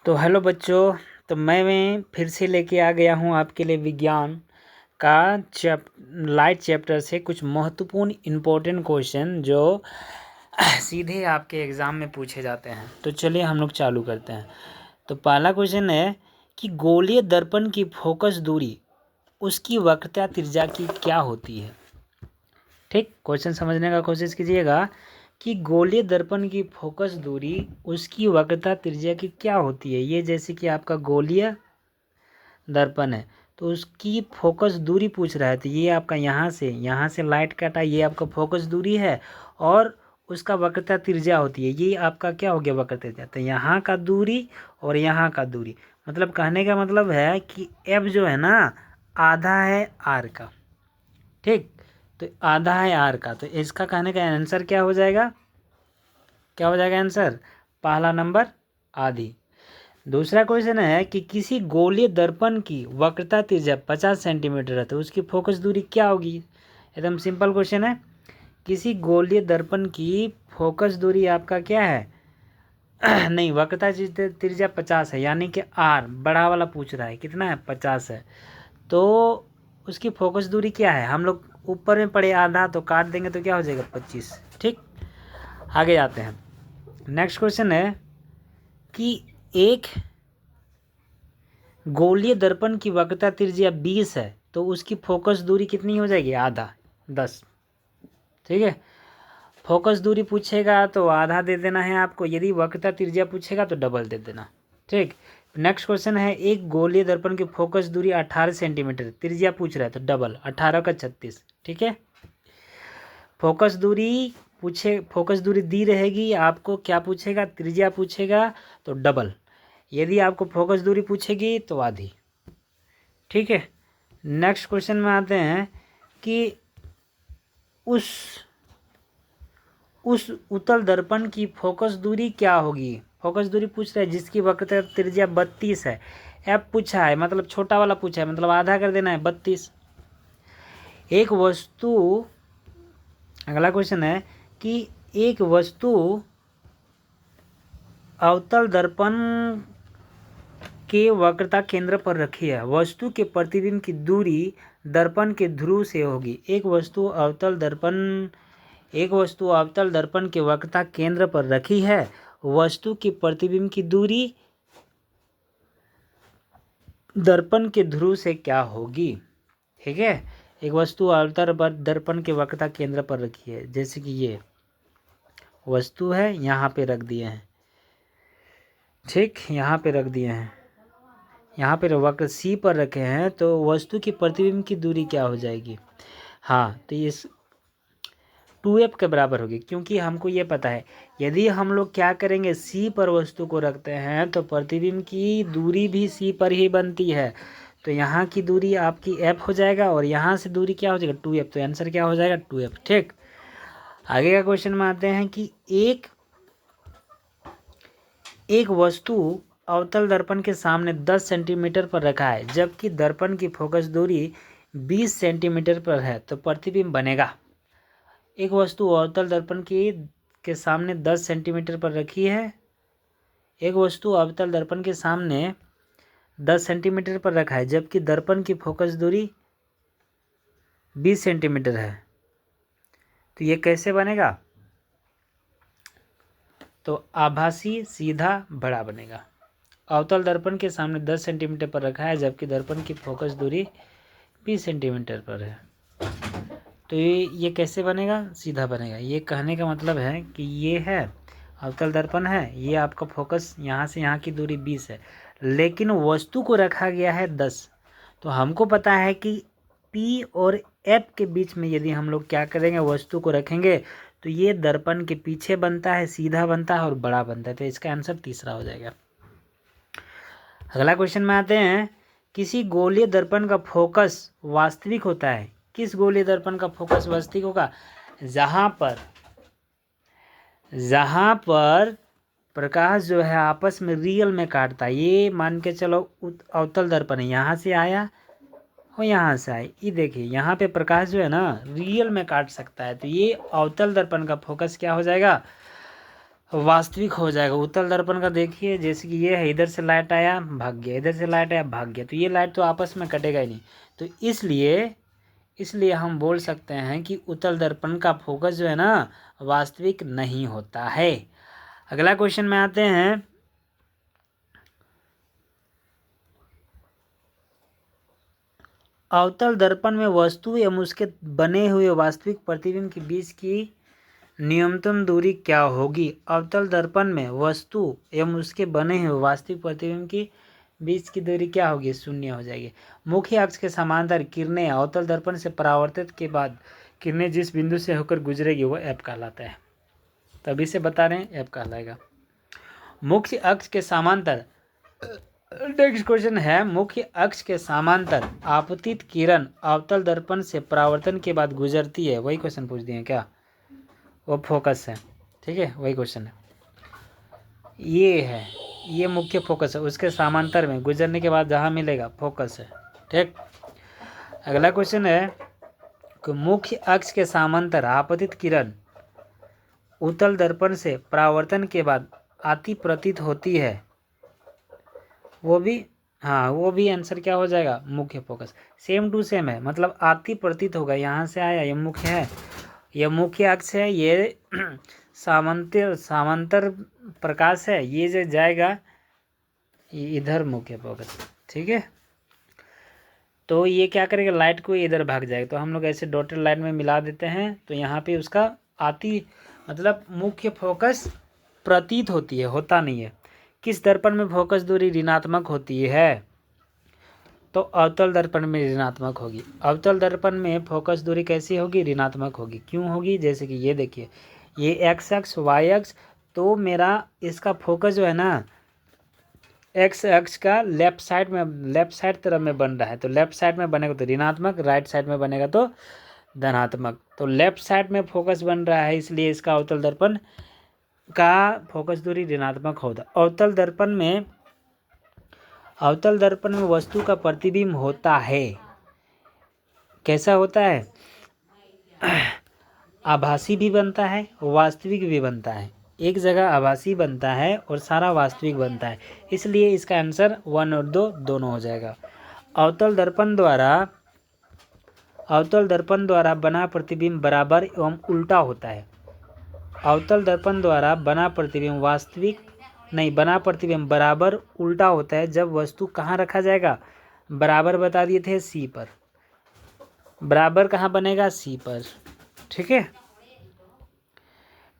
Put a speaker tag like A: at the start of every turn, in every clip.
A: तो हेलो बच्चों। तो मैं फिर से लेके आ गया हूँ आपके लिए विज्ञान का लाइट चैप्टर से कुछ महत्वपूर्ण इम्पोर्टेंट क्वेश्चन जो सीधे आपके एग्ज़ाम में पूछे जाते हैं। तो चलिए हम लोग चालू करते हैं। तो पहला क्वेश्चन है कि गोलीय दर्पण की फोकस दूरी उसकी वक्रता त्रिज्या की क्या होती है। ठीक, क्वेश्चन समझने का कोशिश कीजिएगा कि गोलीय दर्पण की फोकस दूरी उसकी वक्रता त्रिज्या की क्या होती है। ये जैसे कि आपका गोलीय दर्पण है तो उसकी फोकस दूरी पूछ रहा है। तो ये आपका यहाँ से लाइट कटा, ये आपका फोकस दूरी है और उसका वक्रता त्रिज्या होती है। ये आपका क्या हो गया, वक्रता त्रिज्या। तो यहाँ का दूरी और यहाँ का दूरी, मतलब कहने का मतलब है कि एफ जो है ना आधा है आर का। ठीक, तो आधा है आर का, तो इसका कहने का आंसर क्या हो जाएगा, क्या हो जाएगा आंसर, पहला नंबर आधी। दूसरा क्वेश्चन है कि किसी गोलीय दर्पण की वक्रता त्रिज्या 50 सेंटीमीटर है तो उसकी फोकस दूरी क्या होगी। एकदम सिंपल क्वेश्चन है। किसी गोलीय दर्पण की फोकस दूरी आपका क्या है नहीं, वक्रता त्रिज्या 50 है, यानी कि आर बड़ा वाला पूछ रहा है, कितना है 50 है। तो उसकी फोकस दूरी क्या है, हम लोग ऊपर में पड़े आधा तो काट देंगे तो क्या हो जाएगा 25। ठीक, आगे जाते हैं। नेक्स्ट क्वेश्चन है कि एक गोलीय दर्पण की वक्रता त्रिज्या 20 है तो उसकी फोकस दूरी कितनी हो जाएगी, आधा 10। ठीक है, फोकस दूरी पूछेगा तो आधा दे देना है आपको, यदि वक्रता त्रिज्या पूछेगा तो डबल दे देना। ठीक, नेक्स्ट क्वेश्चन है एक गोलीय दर्पण की फोकस दूरी 18 सेंटीमीटर, त्रिज्या पूछ रहा है तो डबल 18 का 36। ठीक है, फोकस दूरी फोकस दूरी दी रहेगी, आपको क्या पूछेगा, त्रिज्या पूछेगा तो डबल, यदि आपको फोकस दूरी पूछेगी तो आधी। ठीक है, नेक्स्ट क्वेश्चन में आते हैं कि उस उत्तल दर्पण की फोकस दूरी क्या होगी। फोकस दूरी पूछ रहा है जिसकी वक्रता त्रिज्या 32 है। एफ पूछा है मतलब छोटा वाला पूछा है, मतलब आधा कर देना है 32। एक वस्तु, अगला क्वेश्चन है कि एक वस्तु अवतल दर्पण के वक्रता केंद्र पर रखी है, वस्तु के प्रतिबिंब की दूरी दर्पण के ध्रुव से होगी। एक वस्तु अवतल दर्पण के वक्रता केंद्र पर रखी है, वस्तु के प्रतिबिंब की दूरी दर्पण के ध्रुव से क्या होगी। ठीक है, एक वस्तु अवतल दर्पण के वक्रता केंद्र पर रखी है, जैसे कि ये वस्तु है, यहाँ पे रख दिए हैं। ठीक, यहाँ पे रख दिए हैं, यहाँ पे वक्र सी पर रखे हैं, तो वस्तु की प्रतिबिंब की दूरी क्या हो जाएगी। हाँ, तो ये 2f के बराबर होगी, क्योंकि हमको ये पता है यदि हम लोग क्या करेंगे सी पर वस्तु को रखते हैं तो प्रतिबिंब की दूरी भी सी पर ही बनती है। तो यहाँ की दूरी आपकी f हो जाएगा और यहाँ से दूरी क्या हो जाएगा 2f, तो आंसर क्या हो जाएगा 2f। ठीक, आगे का क्वेश्चन में आते हैं कि एक वस्तु अवतल दर्पण के सामने 10 सेंटीमीटर पर रखा है जबकि दर्पण की फोकस दूरी 20 सेंटीमीटर पर है तो प्रतिबिंब बनेगा। एक वस्तु अवतल दर्पण के सामने 10 सेंटीमीटर पर रखी है, एक वस्तु अवतल दर्पण के सामने 10 सेंटीमीटर पर रखा है जबकि दर्पण की फोकस दूरी 20 सेंटीमीटर है, तो ये कैसे बनेगा, तो आभासी सीधा बड़ा बनेगा। अवतल दर्पण के सामने 10 सेंटीमीटर पर रखा है जबकि दर्पण की फोकस दूरी 20 सेंटीमीटर पर है, तो ये कैसे बनेगा, सीधा बनेगा। ये कहने का मतलब है कि ये है अवतल दर्पण है, ये आपका फोकस यहाँ से यहाँ की दूरी 20 है, लेकिन वस्तु को रखा गया है 10। तो हमको पता है कि P और F के बीच में यदि हम लोग क्या करेंगे, वस्तु को रखेंगे तो ये दर्पण के पीछे बनता है, सीधा बनता है और बड़ा बनता है, तो इसका आंसर तीसरा हो जाएगा। अगला क्वेश्चन में आते हैं, किसी गोलीय दर्पण का फोकस वास्तविक होता है। किस गोलीय दर्पण का फोकस वास्तविक होगा, जहाँ पर प्रकाश जो है आपस में रियल में काटता है। ये मान के चलो अवतल दर्पण है, यहाँ से आया और यहाँ से आया, ये देखिए यहाँ पे प्रकाश जो है ना रियल में काट सकता है, तो ये अवतल दर्पण का फोकस क्या हो जाएगा, वास्तविक हो जाएगा। उत्तल दर्पण का देखिए, जैसे कि ये है, इधर से लाइट आया भाग गया, इधर से लाइट आया भाग गया, तो ये लाइट तो आपस में कटेगा ही नहीं। तो इसलिए हम बोल सकते हैं कि उत्तल दर्पण का फोकस जो है ना वास्तविक नहीं होता है। अगला क्वेश्चन में आते हैं। अवतल दर्पण में वस्तु एवं उसके बने हुए वास्तविक प्रतिबिंब के बीच की न्यूनतम दूरी क्या होगी? अवतल दर्पण में वस्तु एवं उसके बने हुए वास्तविक प्रतिबिंब की बीच की दूरी क्या होगी? 0 हो जाएगी। मुख्य अक्ष के समांतर किरणें अवतल दर्पण से परावर्तित के बाद किरणें जिस बिंदु से होकर गुजरेगी वो एफ कहलाता है। तभी से बता रहे हैं एफ कहलाएगा। मुख्य अक्ष के समांतर, नेक्स्ट क्वेश्चन है, मुख्य अक्ष के समांतर आपतित किरण अवतल दर्पण से परावर्तन के बाद गुजरती है। वही क्वेश्चन पूछ दिए क्या? वो फोकस है, ठीक है, वही क्वेश्चन है। ये है, ये मुख्य फोकस है, उसके समांतर में गुजरने के बाद जहाँ मिलेगा फोकस है, ठीक। अगला क्वेश्चन है कि मुख्य अक्ष के समांतर आपतित किरण उत्तल दर्पण से परावर्तन के बाद आती प्रतीत होती है, वो भी, हाँ वो भी आंसर क्या हो जाएगा? मुख्य फोकस। सेम टू सेम है, मतलब आती प्रतीत होगा, यहाँ से आया, ये मुख्य है, यह मुख्य अक्ष है, ये समांतर प्रकाश है, ये जो जाएगा इधर मुख्य फोकस, ठीक है। तो ये क्या करेगा? लाइट को इधर भाग जाएगा, तो हम लोग ऐसे डॉटेड लाइन में मिला देते हैं, तो यहाँ पे उसका आती मतलब मुख्य फोकस प्रतीत होती है, होता नहीं है। किस दर्पण में फोकस दूरी ऋणात्मक होती है? तो अवतल दर्पण में ऋणात्मक होगी। अवतल दर्पण में फोकस दूरी कैसी होगी? ऋणात्मक होगी। क्यों होगी? जैसे कि ये देखिए, ये एक्स अक्ष वाई अक्ष, तो मेरा इसका फोकस जो है ना एक्स अक्ष का लेफ्ट साइड तरफ में बन रहा है, तो लेफ्ट साइड में बनेगा तो ऋणात्मक, राइट साइड में बनेगा तो धनात्मक। तो लेफ्ट साइड में फोकस बन रहा है, इसलिए इसका अवतल दर्पण का फोकस दूरी ऋणात्मक होगा। अवतल दर्पण में वस्तु का प्रतिबिंब होता है, कैसा होता है? आभासी भी बनता है, वास्तविक भी बनता है। एक जगह आभासी बनता है और सारा वास्तविक बनता है, इसलिए इसका आंसर 1 और 2 दोनों हो जाएगा। अवतल दर्पण द्वारा बना प्रतिबिंब बराबर एवं उल्टा होता है। अवतल दर्पण द्वारा बना प्रतिबिंब बराबर उल्टा होता है जब वस्तु कहाँ रखा जाएगा? बराबर बता दिए थे सी पर, बराबर कहाँ बनेगा? सी पर, ठीक है।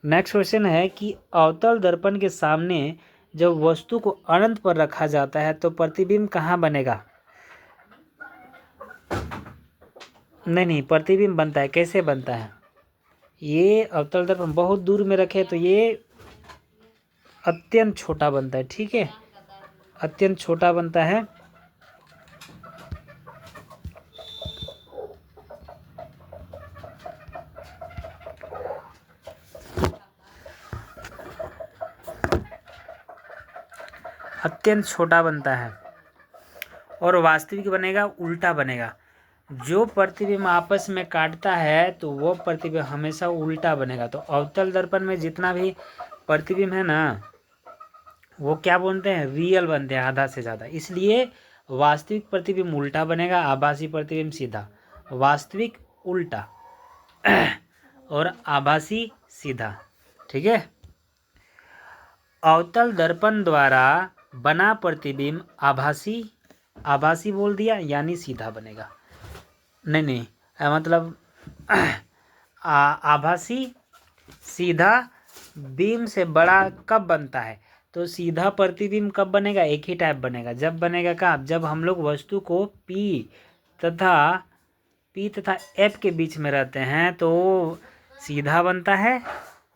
A: नेक्स्ट क्वेश्चन है कि अवतल दर्पण के सामने जब वस्तु को अनंत पर रखा जाता है तो प्रतिबिंब कहाँ बनेगा? नहीं, प्रतिबिंब बनता है, कैसे बनता है? ये अवतल दर्पण बहुत दूर में रखे तो ये अत्यंत छोटा बनता है, ठीक है, अत्यंत छोटा बनता है। अत्यंत छोटा बनता है और वास्तविक बनेगा उल्टा बनेगा। जो प्रतिबिंब आपस में काटता है तो वो प्रतिबिंब हमेशा उल्टा बनेगा। तो अवतल दर्पण में जितना भी प्रतिबिंब है ना वो क्या बनते हैं? रियल बनते हैं, आधा से ज़्यादा। इसलिए वास्तविक प्रतिबिंब उल्टा बनेगा, आभासी प्रतिबिंब सीधा। वास्तविक उल्टा और आभासी सीधा, ठीक है। अवतल दर्पण द्वारा बना प्रतिबिंब आभासी बोल दिया, यानी सीधा बनेगा। नहीं, मतलब आभासी सीधा बीम से बड़ा कब बनता है? तो सीधा प्रतिबिंब कब बनेगा? एक ही टाइप बनेगा, जब बनेगा कब? जब हम लोग वस्तु को पी तथा एफ के बीच में रहते हैं तो सीधा बनता है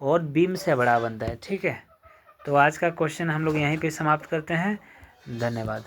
A: और बीम से बड़ा बनता है, ठीक है। तो आज का क्वेश्चन हम लोग यहीं पे समाप्त करते हैं। धन्यवाद।